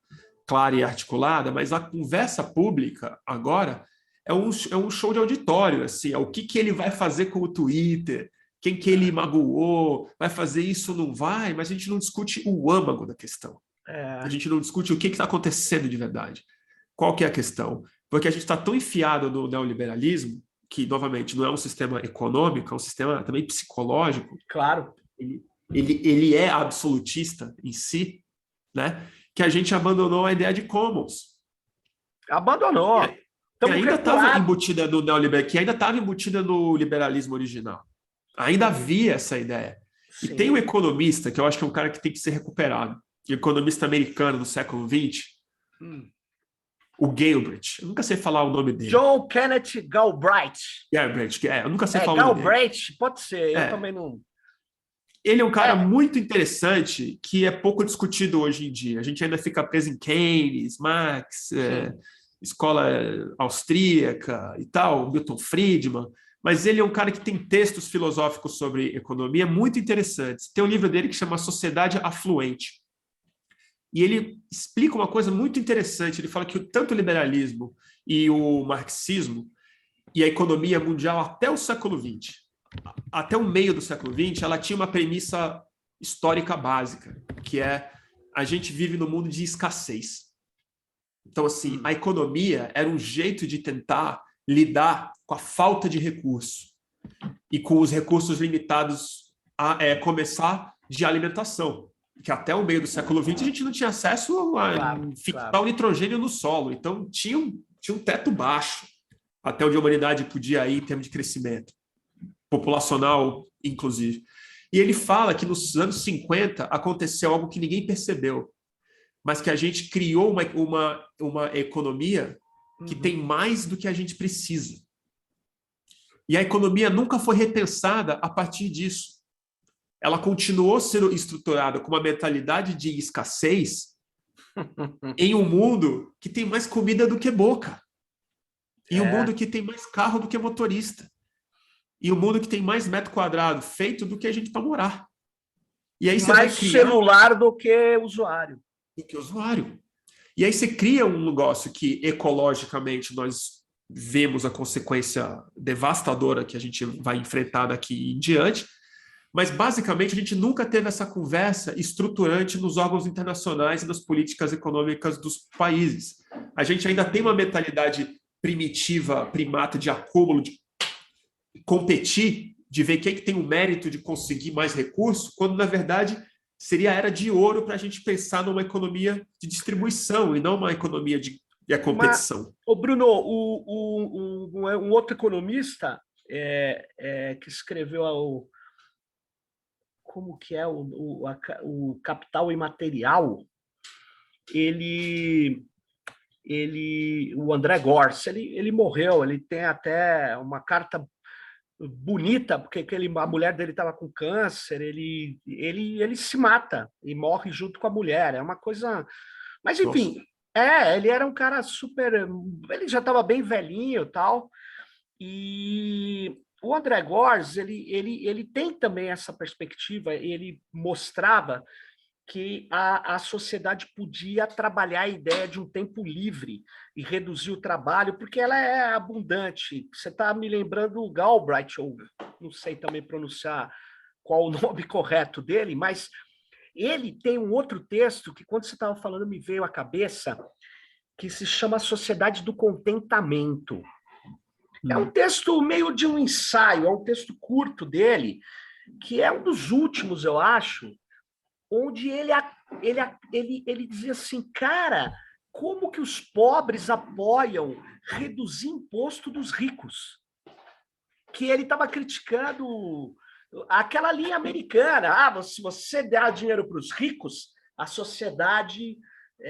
B: clara e articulada, mas a conversa pública agora é um show de auditório, assim, é o que ele vai fazer com o Twitter, quem que ele magoou, vai fazer isso ou não vai, mas a gente não discute o âmago da questão. A gente não discute o que está acontecendo de verdade. Qual que é a questão? Porque a gente está tão enfiado no neoliberalismo, que, novamente, não é um sistema econômico, é um sistema também psicológico.
A: Claro.
B: Ele é absolutista em si, né? Que a gente abandonou a ideia de commons.
A: Abandonou.
B: Que ainda estava embutida no neoliberalismo, que ainda estava embutida no liberalismo original. Ainda havia essa ideia. Sim. E tem um economista, que eu acho que é um cara que tem que ser recuperado, um economista americano do século XX, o Galbraith. Eu nunca sei falar o nome dele.
A: John Kenneth Galbraith.
B: Galbraith, eu nunca sei falar o nome dele.
A: Galbraith, pode ser, eu também não...
B: Ele é um cara muito interessante que é pouco discutido hoje em dia. A gente ainda fica preso em Keynes, Marx, escola austríaca e tal, Milton Friedman, mas ele é um cara que tem textos filosóficos sobre economia muito interessantes. Tem um livro dele que chama Sociedade Afluente. E ele explica uma coisa muito interessante. Ele fala que tanto o liberalismo e o marxismo e a economia mundial até o século XX, até o meio do século XX, ela tinha uma premissa histórica básica, que é a gente vive no mundo de escassez. Então, assim, a economia era um jeito de tentar lidar com a falta de recurso e com os recursos limitados a começar de alimentação, que até o meio do século XX a gente não tinha acesso a fixar o nitrogênio no solo, então tinha um teto baixo até onde a humanidade podia ir em termos de crescimento populacional, inclusive. E ele fala que nos anos 50 aconteceu algo que ninguém percebeu, mas que a gente criou uma economia que tem mais do que a gente precisa. E a economia nunca foi repensada a partir disso. Ela continuou sendo estruturada com uma mentalidade de escassez em um mundo que tem mais comida do que boca. Em um mundo que tem mais carro do que motorista. E um mundo que tem mais metro quadrado feito do que a gente para morar. E aí você
A: mais vai criar... celular do que usuário.
B: E aí você cria um negócio que ecologicamente nós vemos a consequência devastadora que a gente vai enfrentar daqui em diante, mas basicamente a gente nunca teve essa conversa estruturante nos órgãos internacionais e nas políticas econômicas dos países. A gente ainda tem uma mentalidade primitiva, primata de acúmulo, de competir, de ver quem que tem o mérito de conseguir mais recursos, quando na verdade seria a era de ouro para a gente pensar numa economia de distribuição e não uma economia de competição.
A: Mas, Bruno, um outro economista que escreveu como que é o Capital Imaterial, o André Gorz, ele morreu, ele tem até uma carta bonita, porque a mulher dele estava com câncer, ele se mata e morre junto com a mulher. É uma coisa. Mas, enfim,
B: Nossa.
A: ele era um cara super. Ele já estava bem velhinho e tal. E o André Gorz, ele tem também essa perspectiva, ele mostrava que a sociedade podia trabalhar a ideia de um tempo livre e reduzir o trabalho, porque ela é abundante. Você está me lembrando o Galbraith, ou não sei também pronunciar qual o nome correto dele, mas ele tem um outro texto que, quando você estava falando, me veio à cabeça, que se chama Sociedade do Contentamento. É um texto meio de um ensaio, é um texto curto dele, que é um dos últimos, eu acho, onde ele dizia assim, cara, como que os pobres apoiam reduzir imposto dos ricos? Que ele estava criticando aquela linha americana. Se você der dinheiro para os ricos, a sociedade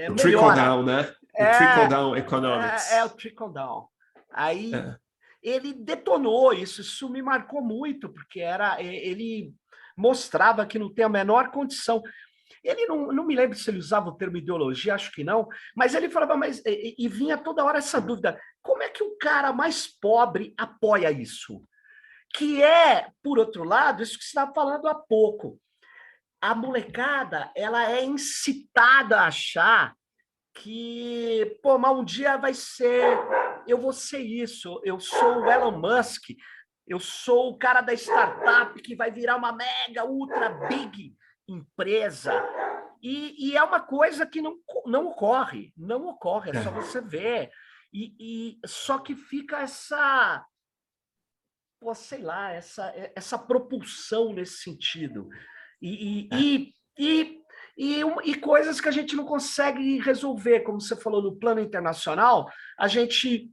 B: O trickle
A: melhora.
B: down, né? O trickle down economics.
A: O trickle down. Aí
B: É.
A: ele detonou isso me marcou muito, porque ele mostrava que não tem a menor condição. Ele não me lembro se ele usava o termo ideologia, acho que não, mas ele falava, e vinha toda hora essa dúvida: como é que o cara mais pobre apoia isso? Que é, por outro lado, isso que você estava falando há pouco. A molecada, ela é incitada a achar que, pô, mas um dia eu vou ser isso, eu sou o Elon Musk, eu sou o cara da startup que vai virar uma mega, ultra big empresa. E é uma coisa que não ocorre, é só você ver. Só que fica essa, pô, sei lá, essa propulsão nesse sentido. E coisas que a gente não consegue resolver, como você falou, no plano internacional, a gente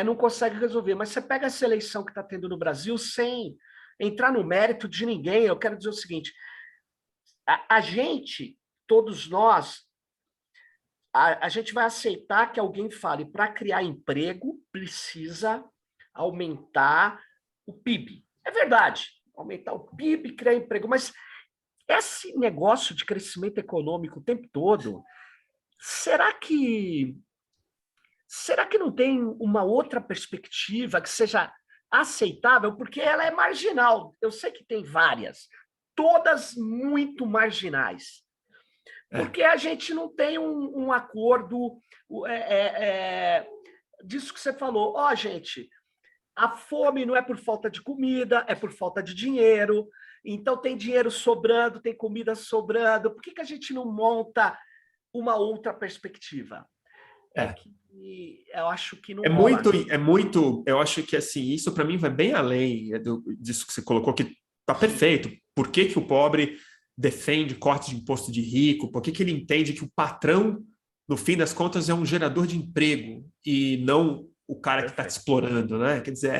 A: não consegue resolver. Mas você pega essa eleição que está tendo no Brasil, sem entrar no mérito de ninguém, eu quero dizer o seguinte: a gente, todos nós, a gente vai aceitar que alguém fale, para criar emprego, precisa aumentar o PIB. É verdade, aumentar o PIB, criar emprego, mas esse negócio de crescimento econômico o tempo todo, será que não tem uma outra perspectiva que seja aceitável? Porque ela é marginal. Eu sei que tem várias, todas muito marginais. Porque a gente não tem um acordo disso que você falou. Gente, a fome não é por falta de comida, é por falta de dinheiro. Então tem dinheiro sobrando, tem comida sobrando. Por que a gente não monta uma outra perspectiva? Que eu acho que não rola.
B: Eu acho que assim, isso para mim vai bem além disso que você colocou, que tá perfeito. Por que o pobre defende corte de imposto de rico? Por que ele entende que o patrão, no fim das contas, é um gerador de emprego e não o cara que está te explorando, né? Quer dizer,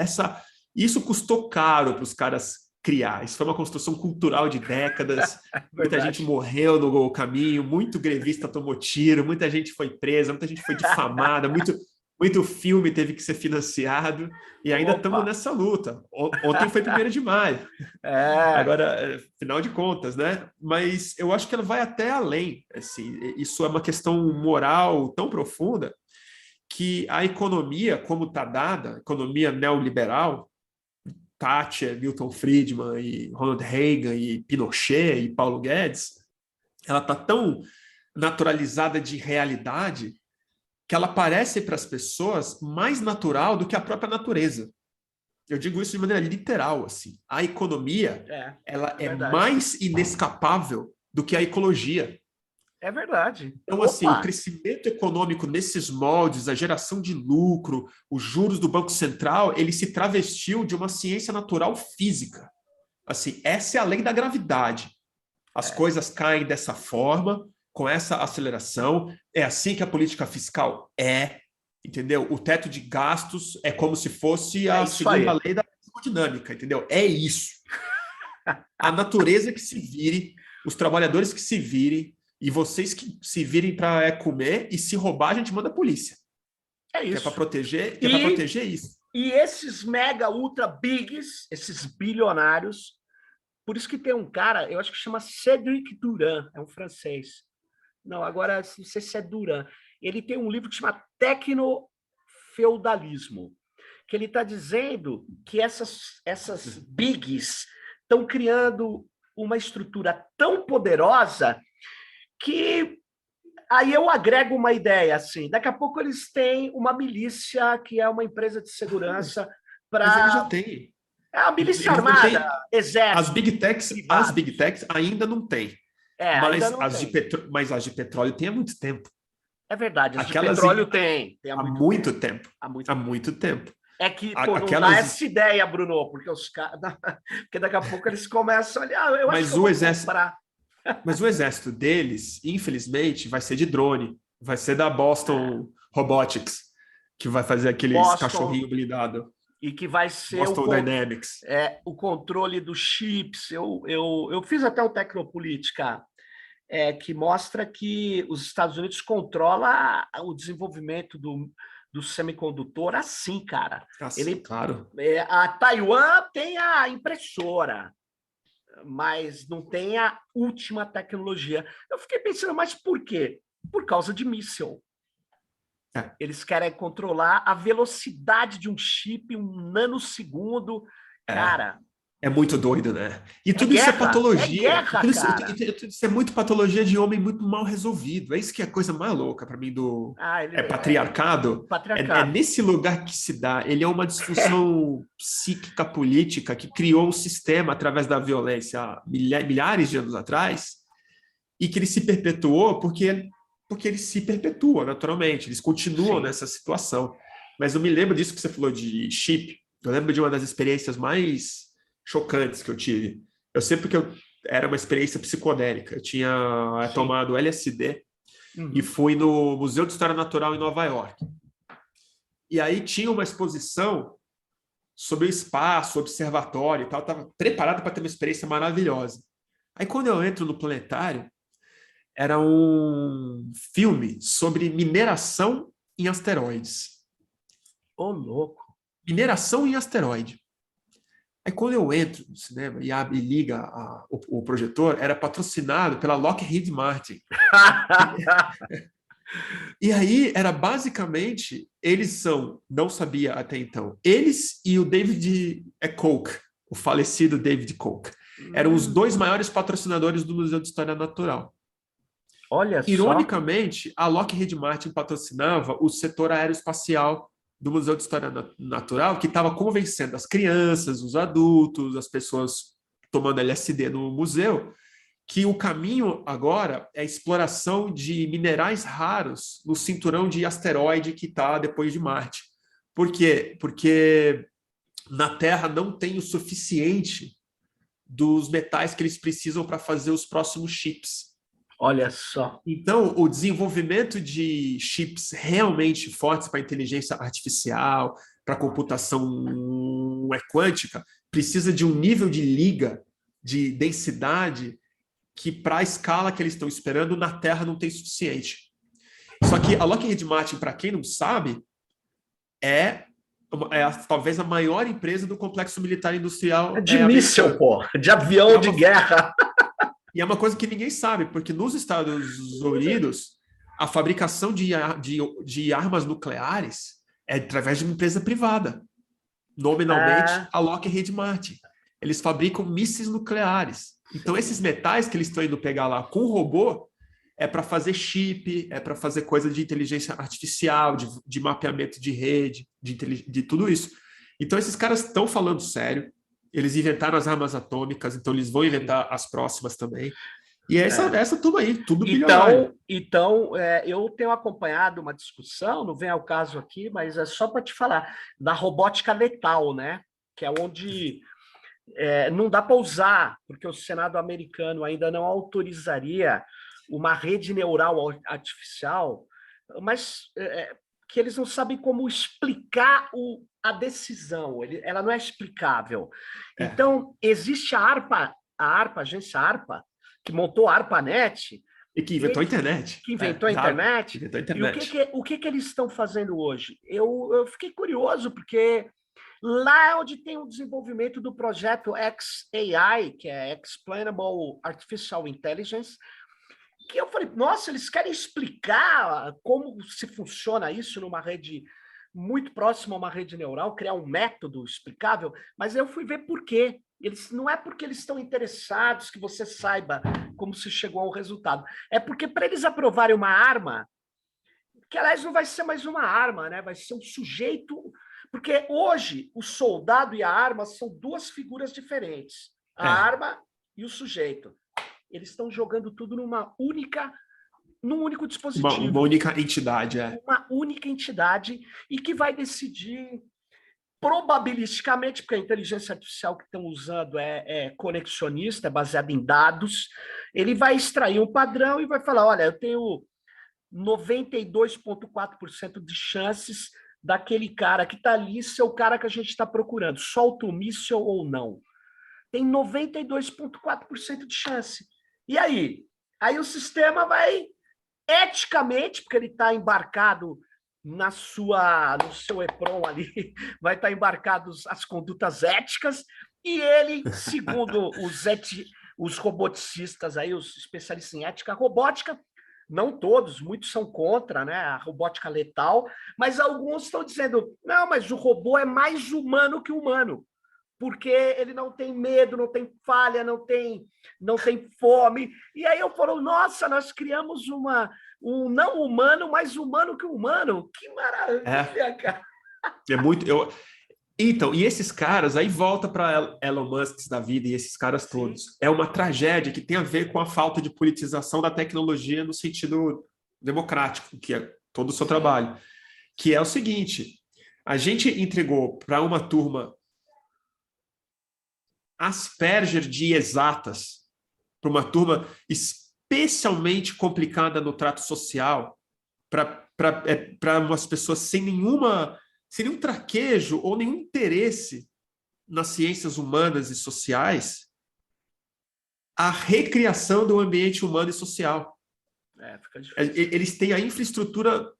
B: isso custou caro para os caras criar. Isso foi uma construção cultural de décadas. Muita gente morreu no caminho, muito grevista tomou tiro, muita gente foi presa, muita gente foi difamada, muito filme teve que ser financiado, e ainda estamos nessa luta. Ontem foi 1º de maio. Agora, final de contas, né? Mas eu acho que ela vai até além. Assim, isso é uma questão moral tão profunda que a economia, como está dada, a economia neoliberal, Thatcher, Milton Friedman, e Ronald Reagan, e Pinochet, e Paulo Guedes, ela está tão naturalizada de realidade que ela parece para as pessoas mais natural do que a própria natureza. Eu digo isso de maneira literal, assim. A economia, ela é mais inescapável do que a ecologia.
A: É verdade.
B: Então, assim, o crescimento econômico nesses moldes, a geração de lucro, os juros do Banco Central, ele se travestiu de uma ciência natural física. Assim, essa é a lei da gravidade. As coisas caem dessa forma, com essa aceleração. É assim que a política fiscal entendeu? O teto de gastos é como se fosse a segunda lei da termodinâmica, entendeu? É isso. A natureza que se vire, os trabalhadores que se virem, e vocês que se virem para comer, e se roubar, a gente manda a polícia.
A: É isso.
B: Que é para proteger isso.
A: E esses mega ultra bigs, esses bilionários, por isso que tem um cara, eu acho que chama Cédric Durand, é um francês. Não, agora não sei se é Durand. Ele tem um livro que chama Tecnofeudalismo, que ele está dizendo que essas bigs estão criando uma estrutura tão poderosa que aí eu agrego uma ideia assim. Daqui a pouco eles têm uma milícia que é uma empresa de segurança para.
B: Mas ele já tem.
A: É a milícia
B: Eles não
A: armada,
B: têm.
A: exército.
B: As big techs ainda não têm. Mas,
A: ainda não tem.
B: Mas as de petróleo tem há muito tempo.
A: É verdade, as
B: Aquelas
A: de petróleo tem
B: há muito tempo.
A: Há muito
B: Há
A: tempo.
B: muito tempo.
A: É que não dá essa ideia, Bruno, porque porque daqui a pouco eles começam a olhar, eu acho que eu vou comprar.
B: Mas o exército deles, infelizmente, vai ser de drone, vai ser da Boston Robotics, que vai fazer aqueles cachorrinho blindado.
A: E que vai ser
B: Boston Dynamics.
A: O controle dos chips. Eu fiz até o Tecnopolítica, que mostra que os Estados Unidos controla o desenvolvimento do semicondutor assim, cara.
B: Assim, claro.
A: A Taiwan tem a impressora, mas não tem a última tecnologia. Eu fiquei pensando, mas por quê? Por causa de míssil. Eles querem controlar a velocidade de um chip, um nanosegundo. Cara...
B: É muito doido, né? E tudo isso é patologia.
A: Guerra,
B: tudo isso é muito patologia de homem muito mal resolvido. É isso que é a coisa mais louca para mim do patriarcado. É nesse lugar que se dá. Ele é uma disfunção psíquica política que criou um sistema através da violência milhares de anos atrás e que ele se perpetuou porque ele se perpetua naturalmente. Eles continuam nessa situação. Mas eu me lembro disso que você falou de chip. Eu lembro de uma das experiências mais chocantes que eu tive. Eu sei porque era uma experiência psicodélica. Eu tinha tomado LSD e fui no Museu de História Natural em Nova York. E aí tinha uma exposição sobre o espaço, observatório e tal. Estava preparado para ter uma experiência maravilhosa. Aí quando eu entro no planetário, era um filme sobre mineração em asteroides.
A: Ô, louco!
B: Mineração em asteroide. Aí quando eu entro no cinema e liga o projetor, era patrocinado pela Lockheed Martin. E aí era basicamente, não sabia até então, eles e o David Koch, o falecido David Koch, eram os dois maiores patrocinadores do Museu de História Natural.
A: Olha
B: Ironicamente, a Lockheed Martin patrocinava o setor aeroespacial do Museu de História Natural, que estava convencendo as crianças, os adultos, as pessoas tomando LSD no museu, que o caminho agora é a exploração de minerais raros no cinturão de asteroide que está depois de Marte. Por quê? Porque na Terra não tem o suficiente dos metais que eles precisam para fazer os próximos chips.
A: Olha só.
B: Então, o desenvolvimento de chips realmente fortes para inteligência artificial, para computação quântica, precisa de um nível de liga, de densidade, que para a escala que eles estão esperando, na Terra não tem suficiente. Só que a Lockheed Martin, para quem não sabe, é talvez a maior empresa do complexo militar industrial.
A: De míssil, pô, de avião de guerra.
B: E é uma coisa que ninguém sabe, porque nos Estados Unidos, a fabricação de armas nucleares é através de uma empresa privada. Nominalmente, a Lockheed Martin. Eles fabricam mísseis nucleares. Então, esses metais que eles estão indo pegar lá com o robô é para fazer chip, é para fazer coisa de inteligência artificial, de mapeamento de rede, de tudo isso. Então, esses caras estão falando sério. Eles inventaram as armas atômicas, então eles vão inventar as próximas também. E essa turma aí, tudo bilionário.
A: Então, eu tenho acompanhado uma discussão, não vem ao caso aqui, mas é só para te falar, da robótica letal, né? Que é onde não dá para usar, porque o Senado americano ainda não autorizaria uma rede neural artificial, mas que eles não sabem como explicar a decisão, ela não é explicável. Então, existe a agência ARPA, que montou a ARPANET.
B: E que inventou a internet.
A: Que inventou a internet. E o que eles estão fazendo hoje? Eu fiquei curioso, porque Lá é onde tem o desenvolvimento do projeto XAI, que é Explainable Artificial Intelligence, que eu falei, nossa, eles querem explicar como se funciona isso numa rede muito próxima a uma rede neural, criar um método explicável, mas eu fui ver por quê. Não é porque eles estão interessados que você saiba como se chegou ao resultado. É porque para eles aprovarem uma arma, que aliás não vai ser mais uma arma, né? Vai ser um sujeito. Porque hoje o soldado e a arma são duas figuras diferentes. A arma e o sujeito. Eles estão jogando tudo num único dispositivo.
B: Uma única entidade,
A: Uma única entidade e que vai decidir probabilisticamente, porque a inteligência artificial que estão usando é conexionista, é baseada em dados, ele vai extrair um padrão e vai falar, olha, eu tenho 92,4% de chances daquele cara que está ali ser o cara que a gente está procurando, solta o míssil ou não. Tem 92,4% de chance. E aí? Aí o sistema vai, eticamente, porque ele está embarcado no seu EPROM ali, vai estar embarcado as condutas éticas, e ele, segundo os roboticistas, aí, os especialistas em ética robótica, não todos, muitos são contra, né, a robótica letal, mas alguns estão dizendo, não, mas o robô é mais humano que humano, porque ele não tem medo, não tem falha, não tem fome. E aí eu falo, nossa, nós criamos um não humano, mais humano que humano. Que maravilha, cara.
B: É muito... Então, e esses caras, aí volta para Elon Musk da vida e esses caras todos. Sim. É uma tragédia que tem a ver com a falta de politização da tecnologia no sentido democrático, que é todo o seu trabalho. Que é o seguinte, a gente entregou para uma turma Asperger de exatas, para uma turma especialmente complicada no trato social, para umas pessoas sem nenhum traquejo ou nenhum interesse nas ciências humanas e sociais, a recriação do ambiente humano e social.
A: Fica difícil.
B: Eles têm a infraestrutura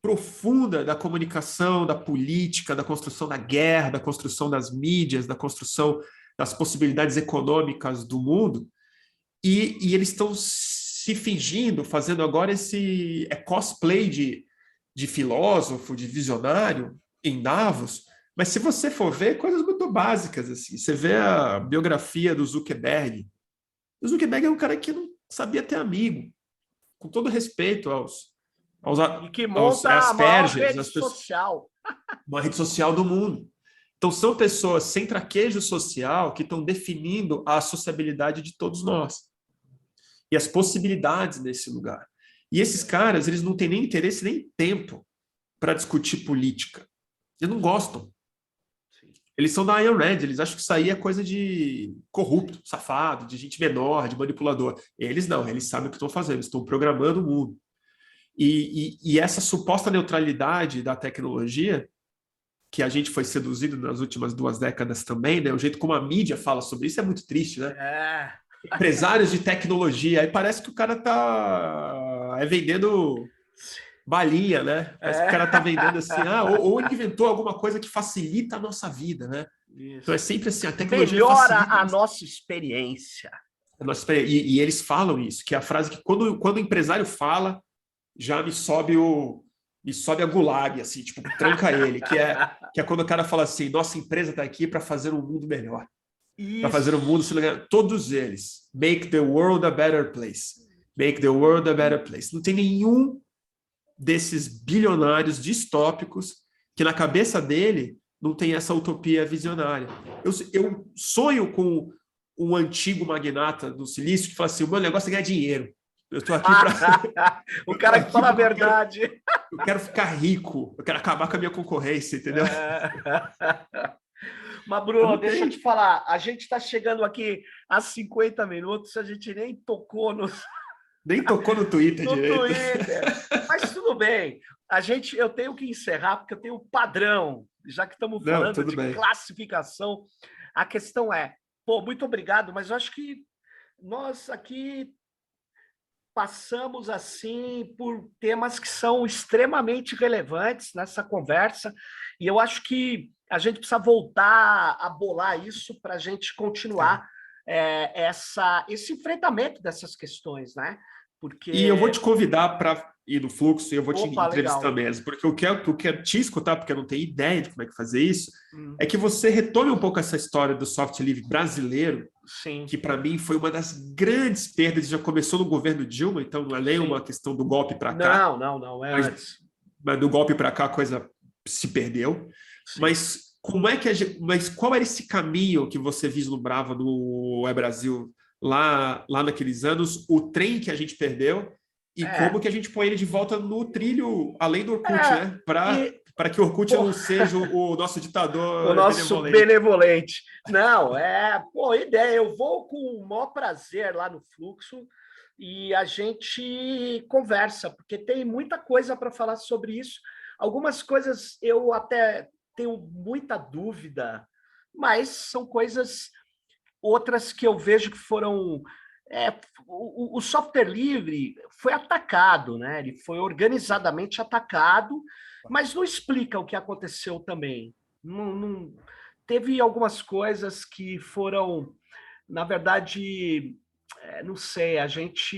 B: profunda da comunicação, da política, da construção da guerra, da construção das mídias, da construção das possibilidades econômicas do mundo, e eles estão se fingindo, fazendo agora esse cosplay de filósofo, de visionário em Davos, mas se você for ver, coisas muito básicas, assim, você vê a biografia do Zuckerberg. O Zuckerberg é um cara que não sabia ter amigo, com todo respeito
A: e que monta a maior rede social.
B: Uma rede social do mundo. Então, são pessoas sem traquejo social que estão definindo a sociabilidade de todos nós e as possibilidades nesse lugar. E esses caras, eles não têm nem interesse nem tempo para discutir política. Eles não gostam. Eles são da Ayn Rand, eles acham que isso aí é coisa de corrupto, safado, de gente menor, de manipulador. Eles não, eles sabem o que estão fazendo, eles estão programando o mundo. E essa suposta neutralidade da tecnologia, que a gente foi seduzido nas últimas 2 décadas também, né? O jeito como a mídia fala sobre isso é muito triste, né? Empresários de tecnologia, aí parece que o cara tá vendendo balinha, né? Parece que o cara tá vendendo assim, ou inventou alguma coisa que facilita a nossa vida, né? Isso. Então é sempre assim, a tecnologia
A: melhora a nossa experiência.
B: E eles falam isso, que é a frase que quando o empresário fala, já me sobe a gulag, assim, tipo, tranca ele, que é quando o cara fala assim, nossa empresa está aqui para fazer um mundo melhor. Para fazer o mundo, todos eles. Make the world a better place. Make the world a better place. Não tem nenhum desses bilionários distópicos que na cabeça dele não tem essa utopia visionária. Eu sonho com um antigo magnata do silício que fala assim, o meu negócio é ganhar dinheiro. Eu estou aqui para...
A: O cara que fala a verdade.
B: Eu quero ficar rico, eu quero acabar com a minha concorrência, entendeu?
A: Mas, Bruno, deixa eu te falar, a gente está chegando aqui a 50 minutos, a gente nem tocou no...
B: Nem tocou no Twitter direito.
A: Twitter. Mas tudo bem, eu tenho que encerrar, porque eu tenho um padrão, já que estamos falando de classificação. A questão é, muito obrigado, mas eu acho que nós aqui passamos assim por temas que são extremamente relevantes nessa conversa, e eu acho que a gente precisa voltar a bolar isso para a gente continuar esse enfrentamento dessas questões, né? Porque...
B: E eu vou te convidar para ir no Fluxo e eu vou te entrevistar
A: legal.
B: mesmo, porque eu quero te escutar, porque eu não tenho ideia de como é que fazer isso, é que você retome um pouco essa história do software livre brasileiro,
A: sim,
B: que para mim foi uma das grandes perdas, já começou no governo Dilma, então não é nem uma questão do golpe para cá.
A: Não,
B: mas do golpe para cá a coisa se perdeu. Sim. Mas qual era esse caminho que você vislumbrava no E-Brasil lá naqueles anos, o trem que a gente perdeu e como que a gente põe ele de volta no trilho, além do Orkut, né? Para que o Orkut não seja o nosso ditador,
A: o nosso benevolente. Não, ideia. Eu vou com o maior prazer lá no Fluxo e a gente conversa, porque tem muita coisa para falar sobre isso. Algumas coisas eu até tenho muita dúvida, mas são coisas outras que eu vejo que foram... o software livre foi atacado, né? Ele foi organizadamente atacado, mas não explica o que aconteceu também. Não, teve algumas coisas que foram, na verdade, não sei, a gente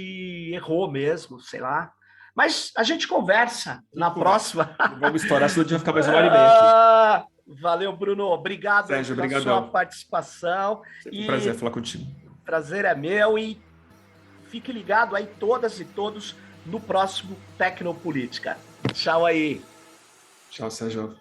A: errou mesmo, sei lá. Mas a gente conversa na próxima.
B: Vamos estourar, senão a gente vai ficar mais 1h30 aqui.
A: Valeu, Bruno. Obrigado pela sua participação.
B: É um prazer falar contigo.
A: O prazer é meu e fique ligado aí todas e todos no próximo Tecnopolítica. Tchau aí.
B: Tchau, Sérgio.